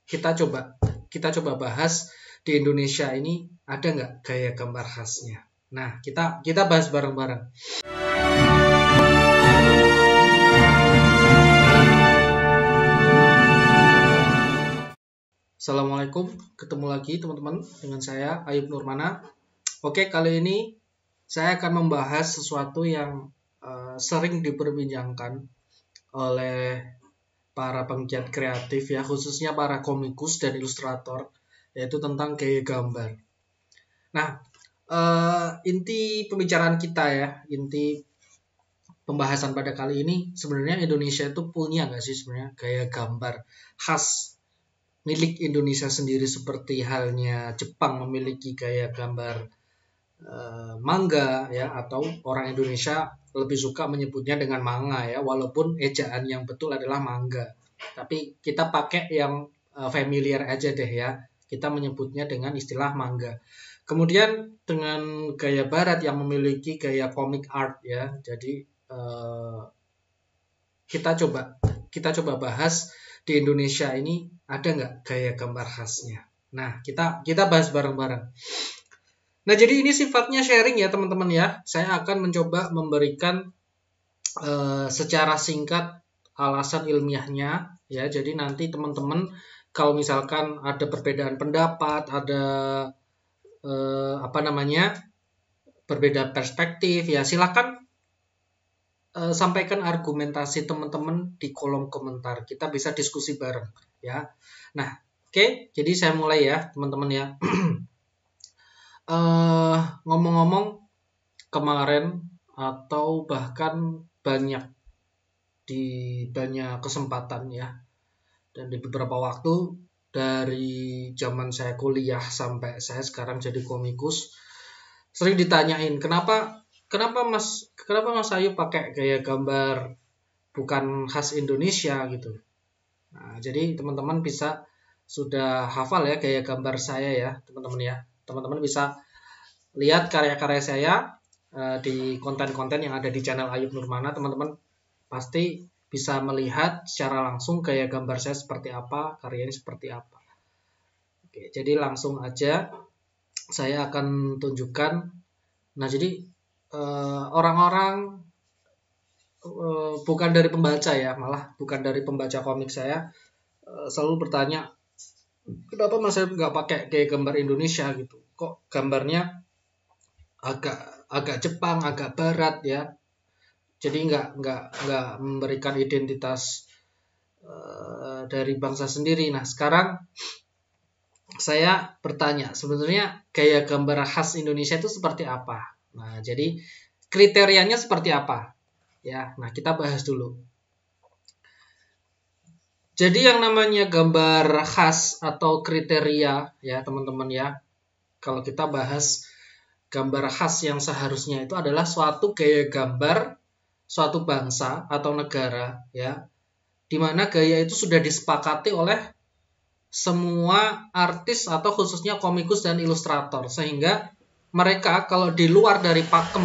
kita coba bahas di Indonesia ini ada nggak gaya gambar khasnya. Nah, kita bahas bareng-bareng. Assalamualaikum, ketemu lagi teman-teman dengan saya Ayub Nurmana. Oke, kali ini saya akan membahas sesuatu yang sering diperbincangkan oleh para penggiat kreatif ya, khususnya para komikus dan ilustrator, yaitu tentang gaya gambar. Nah, inti pembicaraan kita ya, inti pembahasan pada kali ini sebenarnya Indonesia itu punya nggak sih sebenarnya gaya gambar khas milik Indonesia sendiri, seperti halnya Jepang memiliki gaya gambar manga ya, atau orang Indonesia lebih suka menyebutnya dengan manga ya, walaupun ejaan yang betul adalah manga. Tapi kita pakai yang familiar aja deh ya, kita menyebutnya dengan istilah manga. Kemudian dengan gaya barat yang memiliki gaya comic art ya, jadi kita coba bahas di Indonesia ini ada nggak gaya gambar khasnya. Nah, kita bahas bareng-bareng. Nah, jadi ini sifatnya sharing ya teman-teman ya. Saya akan mencoba memberikan secara singkat alasan ilmiahnya ya. Jadi nanti teman-teman kalau misalkan ada perbedaan pendapat, ada berbeda perspektif ya, silakan sampaikan argumentasi teman-teman di kolom komentar. Kita bisa diskusi bareng ya. Nah, oke, jadi saya mulai ya teman-teman ya. Ngomong-ngomong, kemarin atau bahkan di banyak kesempatan ya, dan di beberapa waktu dari zaman saya kuliah sampai saya sekarang jadi komikus, sering ditanyain kenapa Mas Ayu pakai gaya gambar bukan khas Indonesia gitu. Nah, jadi teman-teman bisa sudah hafal ya gaya gambar saya ya teman-teman ya. Teman-teman bisa lihat karya-karya saya di konten-konten yang ada di channel Ayub Nurmana. Teman-teman pasti bisa melihat secara langsung gaya gambar saya seperti apa, karyanya seperti apa. Oke, jadi langsung aja saya akan tunjukkan. Nah, jadi orang-orang bukan dari pembaca ya, malah bukan dari pembaca komik saya, selalu bertanya, kenapa Mas Ayub nggak pakai gaya gambar Indonesia gitu? Kok gambarnya agak Jepang, agak Barat ya? Jadi nggak memberikan identitas dari bangsa sendiri. Nah, sekarang saya bertanya, sebenarnya gaya gambar khas Indonesia itu seperti apa? Nah, jadi kriterianya seperti apa? Ya, nah kita bahas dulu. Jadi yang namanya gambar khas atau kriteria ya teman-teman ya, kalau kita bahas gambar khas yang seharusnya itu adalah suatu gaya gambar suatu bangsa atau negara ya, di mana gaya itu sudah disepakati oleh semua artis atau khususnya komikus dan ilustrator, sehingga mereka kalau di luar dari pakem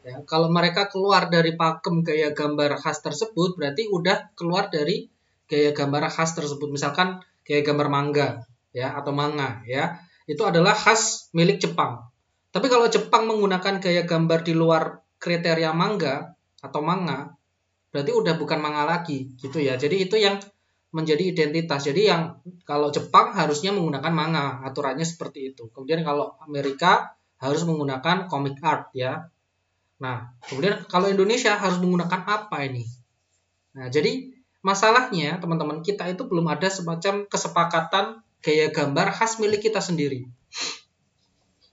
ya, kalau mereka keluar dari pakem gaya gambar khas tersebut, berarti udah keluar dari gaya gambar khas tersebut. Misalkan gaya gambar manga ya atau manga ya, itu adalah khas milik Jepang. Tapi kalau Jepang menggunakan gaya gambar di luar kriteria manga atau manga, berarti udah bukan manga lagi gitu ya. Jadi itu yang menjadi identitas. Jadi yang kalau Jepang harusnya menggunakan manga, aturannya seperti itu. Kemudian kalau Amerika harus menggunakan comic art ya. Nah, kemudian kalau Indonesia harus menggunakan apa ini? Nah, jadi masalahnya teman-teman, kita itu belum ada semacam kesepakatan gaya gambar khas milik kita sendiri.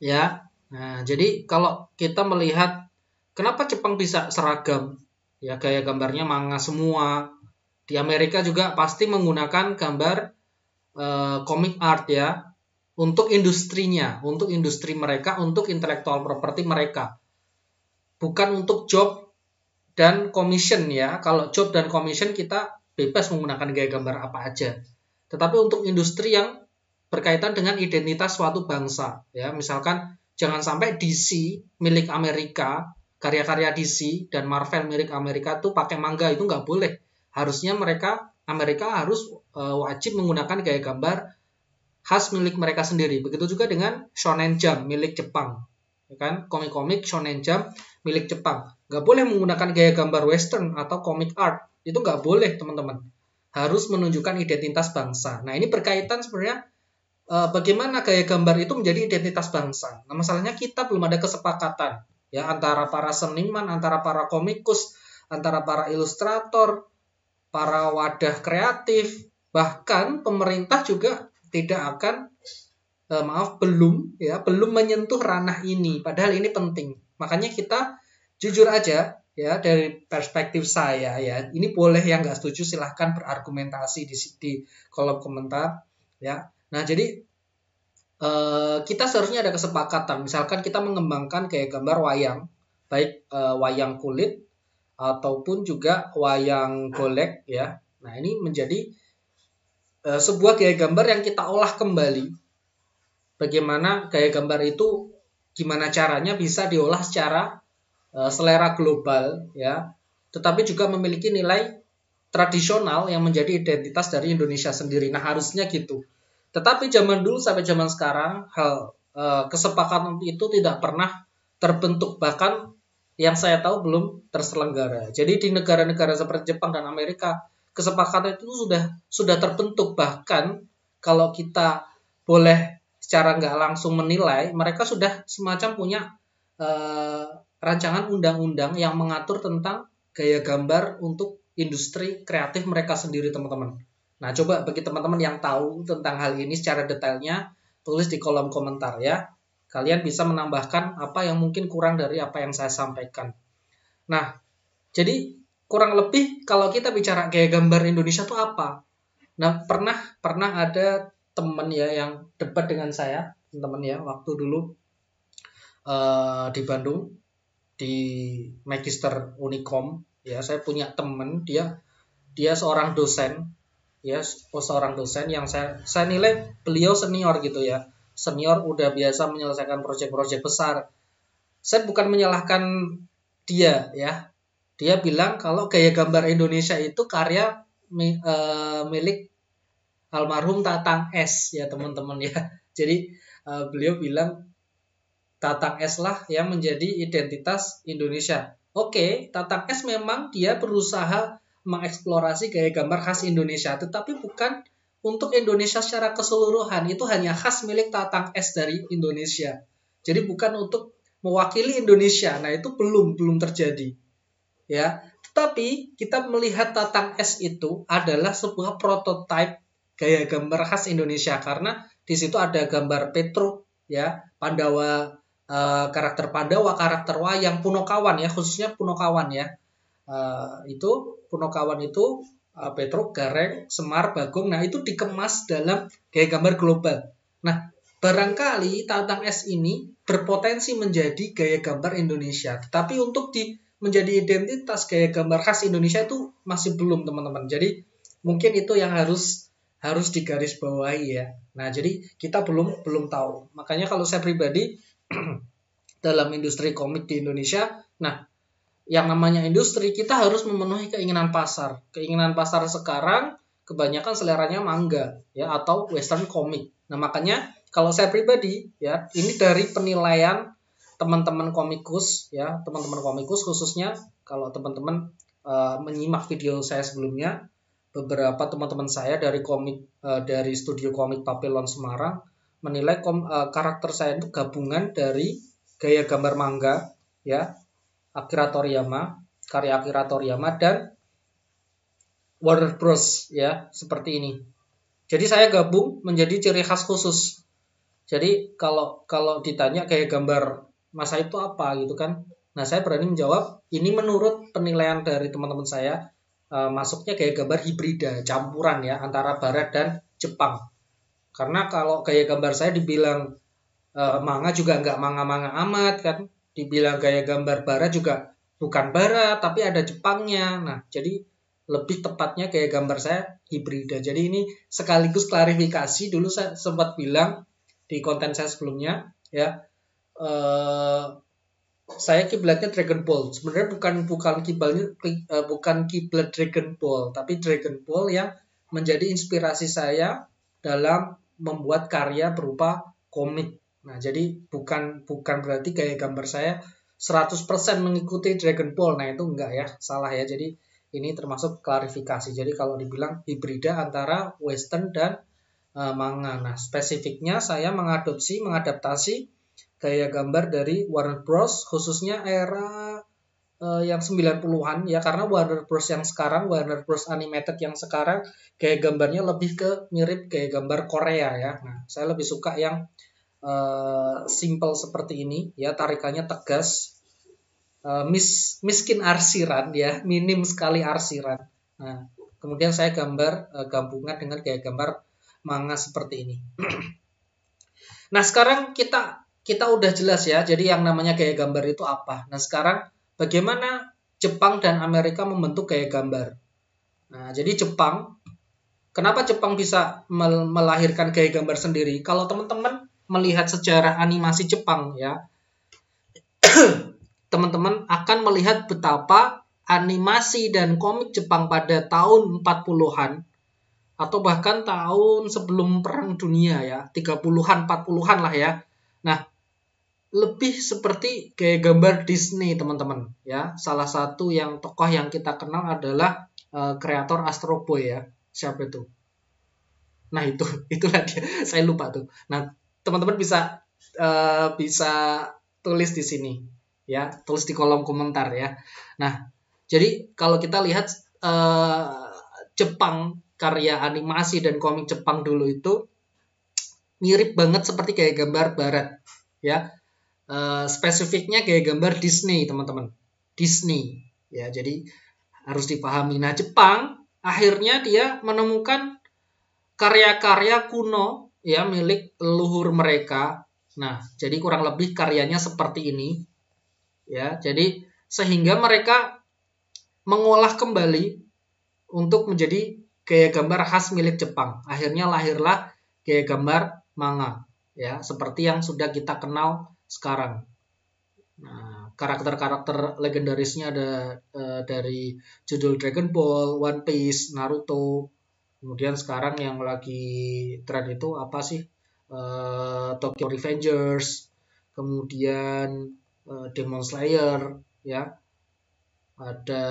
Ya. Nah, jadi kalau kita melihat kenapa Jepang bisa seragam, ya gaya gambarnya manga semua. Di Amerika juga pasti menggunakan gambar comic art ya, untuk industrinya, untuk industri mereka, untuk intellectual property mereka. Bukan untuk job dan commission ya. Kalau job dan commission kita bebas menggunakan gaya gambar apa aja. Tetapi untuk industri yang berkaitan dengan identitas suatu bangsa ya, misalkan jangan sampai DC milik Amerika, karya-karya DC dan Marvel milik Amerika tuh pakai manga, itu nggak boleh. Harusnya mereka Amerika harus wajib menggunakan gaya gambar khas milik mereka sendiri. Begitu juga dengan Shonen Jump milik Jepang. Ya kan? Komik-komik Shonen Jump milik Jepang. Nggak boleh menggunakan gaya gambar western atau comic art. Itu nggak boleh, teman-teman. Harus menunjukkan identitas bangsa. Nah, ini berkaitan sebenarnya bagaimana gaya gambar itu menjadi identitas bangsa. Nah, masalahnya kita belum ada kesepakatan ya antara para seniman, antara para komikus, antara para ilustrator, para wadah kreatif, bahkan pemerintah juga tidak akan belum menyentuh ranah ini, padahal ini penting. Makanya kita jujur aja ya, dari perspektif saya ya, ini boleh yang nggak setuju silahkan berargumentasi di kolom komentar ya. Nah, jadi kita seharusnya ada kesepakatan, misalkan kita mengembangkan kayak gambar wayang, baik wayang kulit ataupun juga wayang golek ya. Nah, ini menjadi sebuah gaya gambar yang kita olah kembali. Bagaimana gaya gambar itu, gimana caranya bisa diolah secara selera global ya, tetapi juga memiliki nilai tradisional yang menjadi identitas dari Indonesia sendiri. Nah, harusnya gitu. Tetapi zaman dulu sampai zaman sekarang hal kesepakatan itu tidak pernah terbentuk, bahkan yang saya tahu belum terselenggara. Jadi di negara-negara seperti Jepang dan Amerika kesepakatan itu sudah terbentuk, bahkan kalau kita boleh secara nggak langsung menilai, mereka sudah semacam punya rancangan undang-undang yang mengatur tentang gaya gambar untuk industri kreatif mereka sendiri, teman-teman. Nah, coba bagi teman-teman yang tahu tentang hal ini secara detailnya, tulis di kolom komentar ya. Kalian bisa menambahkan apa yang mungkin kurang dari apa yang saya sampaikan. Nah, jadi kurang lebih kalau kita bicara gaya gambar Indonesia itu apa? Nah, pernah ada teman ya yang debat dengan saya, teman ya, waktu dulu di Bandung di Magister Unicom ya. Saya punya teman, dia seorang dosen ya, seorang dosen yang saya nilai beliau senior gitu ya. Senior, udah biasa menyelesaikan proyek-proyek besar. Saya bukan menyalahkan dia ya. Dia bilang kalau gaya gambar Indonesia itu karya milik almarhum Tatang S ya, teman-teman ya. Jadi beliau bilang Tatang S lah yang menjadi identitas Indonesia. Oke, Tatang S memang dia berusaha mengeksplorasi gaya gambar khas Indonesia, tetapi bukan untuk Indonesia secara keseluruhan. Itu hanya khas milik Tatang S dari Indonesia. Jadi bukan untuk mewakili Indonesia. Nah, itu belum terjadi. Ya, tetapi kita melihat Tatang S itu adalah sebuah prototipe gaya gambar khas Indonesia, karena di situ ada gambar Petruk ya, Pandawa, karakter Pandawa, karakter wayang, Punokawan ya, khususnya Punokawan ya. Itu Punokawan itu Petruk, Gareng, Semar, Bagong. Nah, itu dikemas dalam gaya gambar global. Nah, barangkali Tatang S ini berpotensi menjadi gaya gambar Indonesia, tetapi untuk menjadi identitas gaya gambar khas Indonesia itu masih belum, teman-teman. Jadi mungkin itu yang harus digarisbawahi ya. Nah, jadi kita belum tahu. Makanya kalau saya pribadi dalam industri komik di Indonesia, nah, yang namanya industri, kita harus memenuhi keinginan pasar. Keinginan pasar sekarang kebanyakan seleranya manga ya, atau western komik. Nah, makanya kalau saya pribadi ya, ini dari penilaian teman-teman komikus ya, teman-teman komikus khususnya kalau teman-teman menyimak video saya sebelumnya, beberapa teman-teman saya dari dari studio komik Papillon Semarang menilai karakter saya itu gabungan dari gaya gambar manga ya, Akira Toriyama, karya Akira Toriyama, dan Warner Bros ya, seperti ini. Jadi saya gabung menjadi ciri khas khusus. Jadi kalau ditanya gaya gambar masa itu apa gitu kan, nah saya berani menjawab ini menurut penilaian dari teman-teman saya, masuknya gaya gambar hibrida, campuran ya, antara barat dan Jepang. Karena kalau gaya gambar saya dibilang manga juga nggak manga-manga amat kan, dibilang gaya gambar barat juga bukan barat tapi ada Jepangnya. Nah, jadi lebih tepatnya gaya gambar saya hibrida. Jadi ini sekaligus klarifikasi, dulu saya sempat bilang di konten saya sebelumnya ya, saya kiblatnya Dragon Ball. Sebenarnya bukan kiblat Dragon Ball, tapi Dragon Ball yang menjadi inspirasi saya dalam membuat karya berupa komik. Nah, jadi bukan berarti gaya gambar saya 100% mengikuti Dragon Ball. Nah, itu enggak ya, salah ya. Jadi ini termasuk klarifikasi. Jadi kalau dibilang hibrida antara western dan manga. Nah, spesifiknya saya mengadaptasi gaya gambar dari Warner Bros, khususnya era yang 90-an ya, karena Warner Bros yang sekarang, Warner Bros Animated yang sekarang gaya gambarnya lebih ke mirip gaya gambar Korea ya. Nah, saya lebih suka yang simple seperti ini ya, tarikannya tegas, miskin arsiran ya, minim sekali arsiran. Nah, kemudian saya gambar gabungan dengan gaya gambar manga seperti ini. Nah, sekarang kita udah jelas ya, jadi yang namanya gaya gambar itu apa. Nah, sekarang bagaimana Jepang dan Amerika membentuk gaya gambar. Nah, jadi kenapa Jepang bisa melahirkan gaya gambar sendiri? Kalau teman-teman melihat sejarah animasi Jepang ya, teman-teman akan melihat betapa animasi dan komik Jepang pada tahun 40-an atau bahkan tahun sebelum Perang Dunia ya, 30-an, 40-an lah ya. Nah, lebih seperti gaya gambar Disney, teman-teman ya. Salah satu yang tokoh yang kita kenal adalah kreator Astro Boy ya. Siapa itu? Nah, itulah dia. Saya lupa tuh. Nah, teman-teman bisa tulis di sini ya, tulis di kolom komentar ya. Nah, jadi kalau kita lihat Jepang, karya animasi dan komik Jepang dulu itu mirip banget seperti gaya gambar barat ya. Spesifiknya gaya gambar Disney, teman-teman. Disney ya. Jadi harus dipahami. Nah, Jepang akhirnya dia menemukan karya-karya kuno ya milik leluhur mereka. Nah, jadi kurang lebih karyanya seperti ini. Ya, jadi sehingga mereka mengolah kembali untuk menjadi gaya gambar khas milik Jepang. Akhirnya lahirlah gaya gambar manga ya, seperti yang sudah kita kenal sekarang. Nah, karakter-karakter legendarisnya ada dari judul Dragon Ball, One Piece, Naruto. Kemudian sekarang yang lagi tren itu apa sih? Tokyo Revengers, kemudian Demon Slayer, ya, ada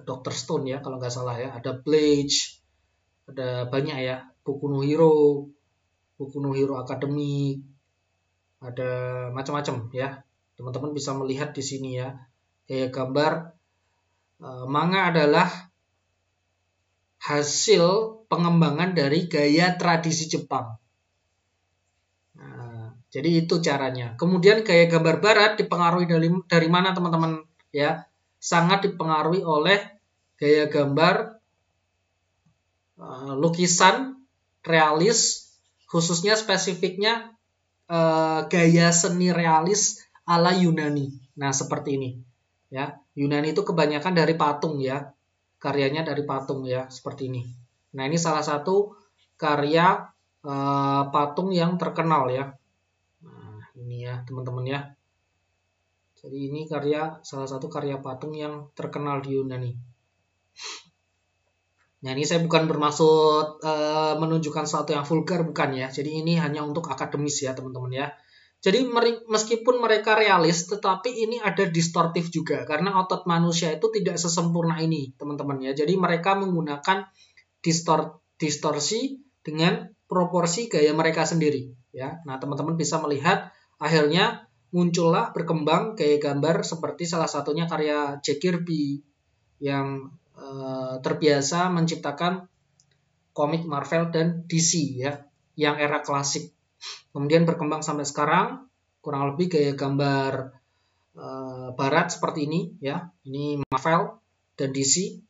Dr. Stone ya kalau nggak salah ya, ada Bleach, ada banyak ya, Boku no Hero Academy, ada macam-macam ya. Teman-teman bisa melihat di sini ya, gaya gambar manga adalah hasil pengembangan dari gaya tradisi Jepang. Nah, jadi itu caranya. Kemudian gaya gambar barat dipengaruhi dari mana teman-teman? Ya, sangat dipengaruhi oleh gaya gambar lukisan realis, khususnya spesifiknya gaya seni realis ala Yunani. Nah, seperti ini. Ya, Yunani itu kebanyakan dari patung ya. Karyanya dari patung ya, seperti ini. Nah, ini salah satu karya patung yang terkenal ya. Nah, ini ya teman-teman ya. Jadi ini salah satu karya patung yang terkenal di Yunani. Nah, ini saya bukan bermaksud menunjukkan sesuatu yang vulgar, bukan ya. Jadi ini hanya untuk akademis ya teman-teman ya. Jadi meskipun mereka realis, tetapi ini ada distortif juga. Karena otot manusia itu tidak sesempurna ini, teman-teman ya. Jadi mereka menggunakan distorsi dengan proporsi gaya mereka sendiri. Ya. Nah, teman-teman bisa melihat akhirnya muncullah berkembang gaya gambar seperti salah satunya karya Jack Kirby yang terbiasa menciptakan komik Marvel dan DC ya, yang era klasik. Kemudian berkembang sampai sekarang, kurang lebih gaya gambar barat seperti ini ya. Ini Marvel dan DC.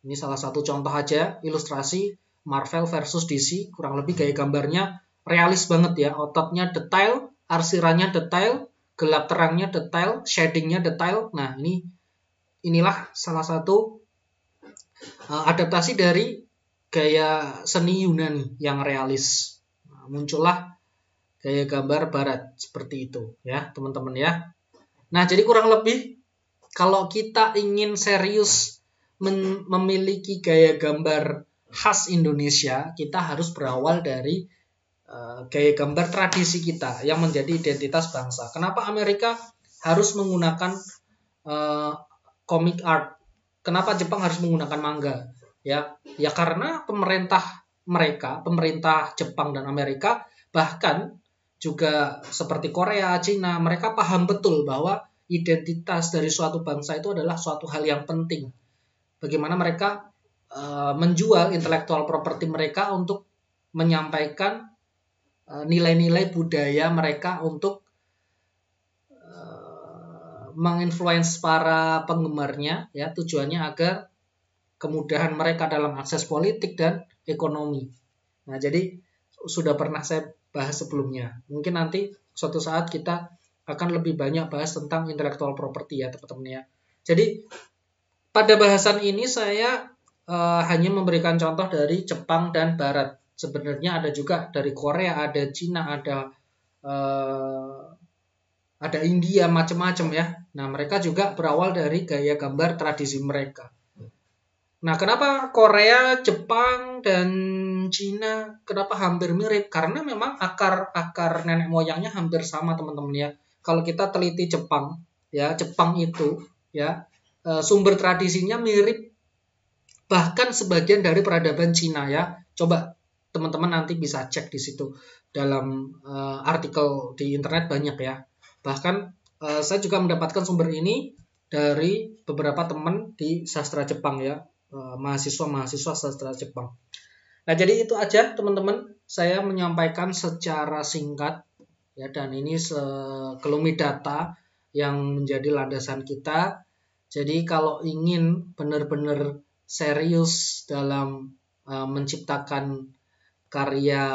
Ini salah satu contoh aja ilustrasi Marvel versus DC. Kurang lebih gaya gambarnya realis banget ya. Ototnya detail, arsirannya detail, gelap terangnya detail, shadingnya detail. Nah, inilah salah satu adaptasi dari gaya seni Yunani yang realis. Nah, muncullah gaya gambar barat seperti itu ya teman-teman ya. Nah, jadi kurang lebih kalau kita ingin serius memiliki gaya gambar khas Indonesia, kita harus berawal dari gaya gambar tradisi kita yang menjadi identitas bangsa. Kenapa Amerika harus menggunakan comic art? Kenapa Jepang harus menggunakan manga? Ya karena pemerintah Jepang dan Amerika, bahkan juga seperti Korea, Cina, mereka paham betul bahwa identitas dari suatu bangsa itu adalah suatu hal yang penting. Bagaimana mereka menjual intellectual property mereka untuk menyampaikan nilai-nilai budaya mereka untuk menginfluence para penggemarnya, ya, tujuannya agar kemudahan mereka dalam akses politik dan ekonomi. Nah, jadi sudah pernah saya bahas sebelumnya. Mungkin nanti suatu saat kita akan lebih banyak bahas tentang intellectual property ya teman-teman ya. Jadi pada bahasan ini saya hanya memberikan contoh dari Jepang dan Barat. Sebenarnya ada juga dari Korea, ada Cina, ada India, macam-macam ya. Nah, mereka juga berawal dari gaya gambar tradisi mereka. Nah, kenapa Korea, Jepang, dan Cina kenapa hampir mirip? Karena memang akar nenek moyangnya hampir sama teman-teman ya. Kalau kita teliti Jepang, ya Jepang itu ya sumber tradisinya mirip, bahkan sebagian dari peradaban Cina ya. Coba teman-teman nanti bisa cek di situ dalam artikel di internet banyak ya. Bahkan saya juga mendapatkan sumber ini dari beberapa teman di sastra Jepang ya, mahasiswa sastra Jepang. Nah, jadi itu aja teman-teman, saya menyampaikan secara singkat ya, dan ini sekelumit data yang menjadi landasan kita. Jadi kalau ingin benar-benar serius dalam menciptakan karya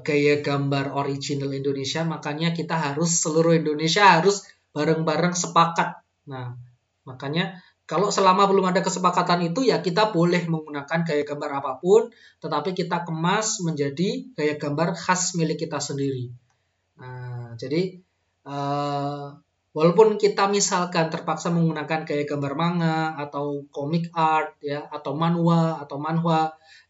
gaya gambar original Indonesia, makanya kita harus seluruh Indonesia harus bareng-bareng sepakat. Nah, makanya kalau selama belum ada kesepakatan itu ya kita boleh menggunakan gaya gambar apapun, tetapi kita kemas menjadi gaya gambar khas milik kita sendiri. Nah, jadi walaupun kita misalkan terpaksa menggunakan gaya gambar manga atau comic art ya, atau manhwa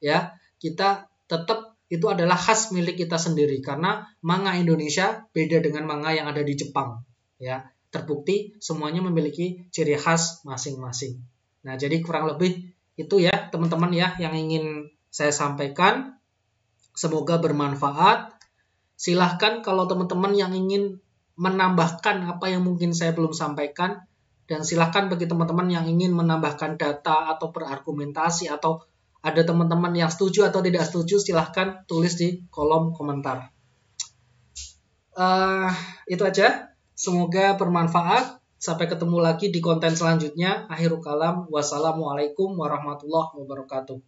ya, kita tetap itu adalah khas milik kita sendiri karena manga Indonesia beda dengan manga yang ada di Jepang ya. Terbukti semuanya memiliki ciri khas masing-masing. Nah, jadi kurang lebih itu ya teman-teman ya yang ingin saya sampaikan. Semoga bermanfaat. Silahkan kalau teman-teman yang ingin menambahkan apa yang mungkin saya belum sampaikan, dan silahkan bagi teman-teman yang ingin menambahkan data atau berargumentasi atau ada teman-teman yang setuju atau tidak setuju, silahkan tulis di kolom komentar. Itu aja. Semoga bermanfaat. Sampai ketemu lagi di konten selanjutnya. Akhirul kalam. Wassalamualaikum warahmatullahi wabarakatuh.